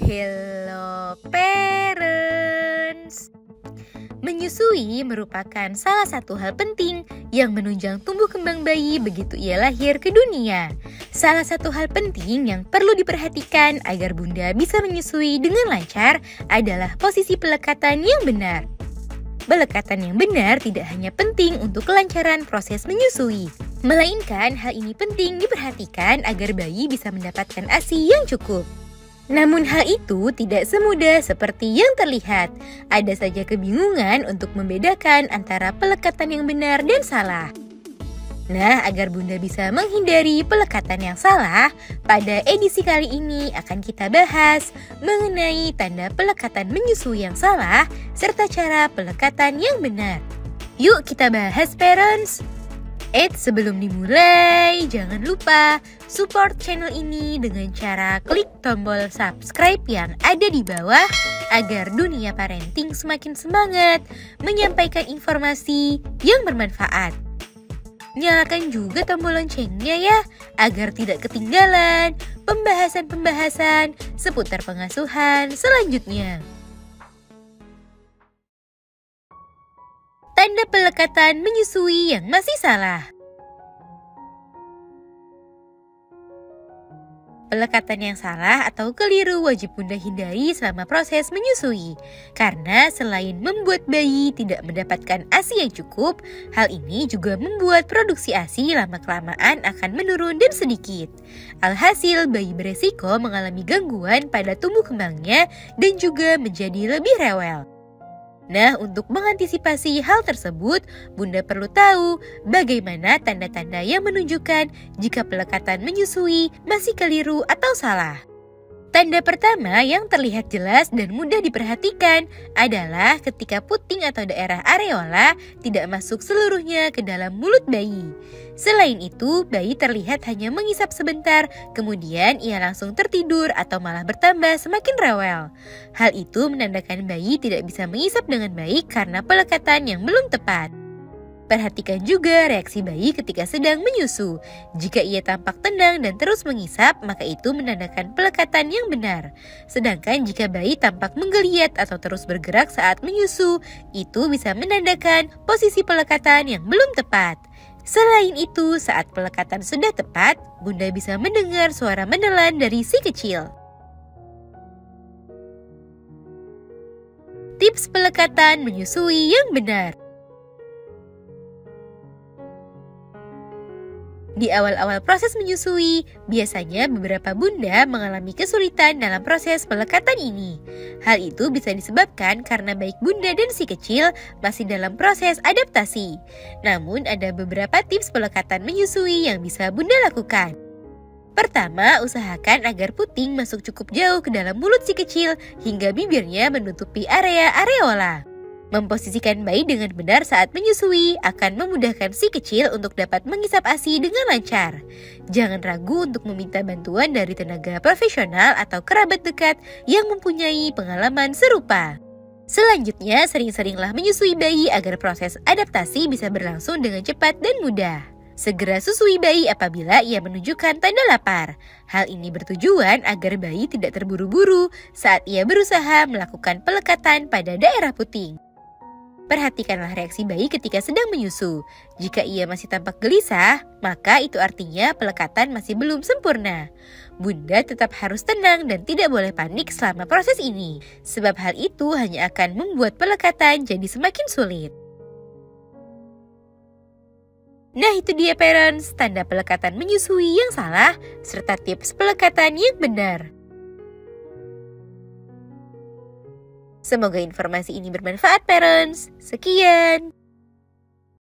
Hello parents. Menyusui merupakan salah satu hal penting yang menunjang tumbuh kembang bayi begitu ia lahir ke dunia. Salah satu hal penting yang perlu diperhatikan agar bunda bisa menyusui dengan lancar adalah posisi pelekatan yang benar. Pelekatan yang benar tidak hanya penting untuk kelancaran proses menyusui, melainkan hal ini penting diperhatikan agar bayi bisa mendapatkan ASI yang cukup. Namun hal itu tidak semudah seperti yang terlihat. Ada saja kebingungan untuk membedakan antara pelekatan yang benar dan salah. Nah, agar bunda bisa menghindari pelekatan yang salah, pada edisi kali ini akan kita bahas mengenai tanda pelekatan menyusui yang salah, serta cara pelekatan yang benar. Yuk kita bahas parents! Sebelum dimulai, jangan lupa support channel ini dengan cara klik tombol subscribe yang ada di bawah agar dunia parenting semakin semangat menyampaikan informasi yang bermanfaat. Nyalakan juga tombol loncengnya ya, agar tidak ketinggalan pembahasan-pembahasan seputar pengasuhan selanjutnya. Tanda pelekatan menyusui yang masih salah. Pelekatan yang salah atau keliru wajib bunda hindari selama proses menyusui. Karena selain membuat bayi tidak mendapatkan ASI yang cukup, hal ini juga membuat produksi ASI lama-kelamaan akan menurun dan sedikit. Alhasil, bayi beresiko mengalami gangguan pada tumbuh kembangnya dan juga menjadi lebih rewel. Nah, untuk mengantisipasi hal tersebut, bunda perlu tahu bagaimana tanda-tanda yang menunjukkan jika pelekatan menyusui masih keliru atau salah. Tanda pertama yang terlihat jelas dan mudah diperhatikan adalah ketika puting atau daerah areola tidak masuk seluruhnya ke dalam mulut bayi. Selain itu, bayi terlihat hanya mengisap sebentar, kemudian ia langsung tertidur atau malah bertambah semakin rewel. Hal itu menandakan bayi tidak bisa mengisap dengan baik karena pelekatan yang belum tepat. Perhatikan juga reaksi bayi ketika sedang menyusu. Jika ia tampak tenang dan terus mengisap, maka itu menandakan pelekatan yang benar. Sedangkan jika bayi tampak menggeliat atau terus bergerak saat menyusu, itu bisa menandakan posisi pelekatan yang belum tepat. Selain itu, saat pelekatan sudah tepat, bunda bisa mendengar suara menelan dari si kecil. Tips pelekatan menyusui yang benar. Di awal-awal proses menyusui, biasanya beberapa bunda mengalami kesulitan dalam proses pelekatan ini. Hal itu bisa disebabkan karena baik bunda dan si kecil masih dalam proses adaptasi. Namun ada beberapa tips pelekatan menyusui yang bisa bunda lakukan. Pertama, usahakan agar puting masuk cukup jauh ke dalam mulut si kecil hingga bibirnya menutupi area areola. Memposisikan bayi dengan benar saat menyusui akan memudahkan si kecil untuk dapat mengisap ASI dengan lancar. Jangan ragu untuk meminta bantuan dari tenaga profesional atau kerabat dekat yang mempunyai pengalaman serupa. Selanjutnya, sering-seringlah menyusui bayi agar proses adaptasi bisa berlangsung dengan cepat dan mudah. Segera susui bayi apabila ia menunjukkan tanda lapar. Hal ini bertujuan agar bayi tidak terburu-buru saat ia berusaha melakukan pelekatan pada daerah puting. Perhatikanlah reaksi bayi ketika sedang menyusu. Jika ia masih tampak gelisah, maka itu artinya pelekatan masih belum sempurna. Bunda tetap harus tenang dan tidak boleh panik selama proses ini, sebab hal itu hanya akan membuat pelekatan jadi semakin sulit. Nah, itu dia parents, tanda pelekatan menyusui yang salah, serta tips pelekatan yang benar. Semoga informasi ini bermanfaat parents. Sekian.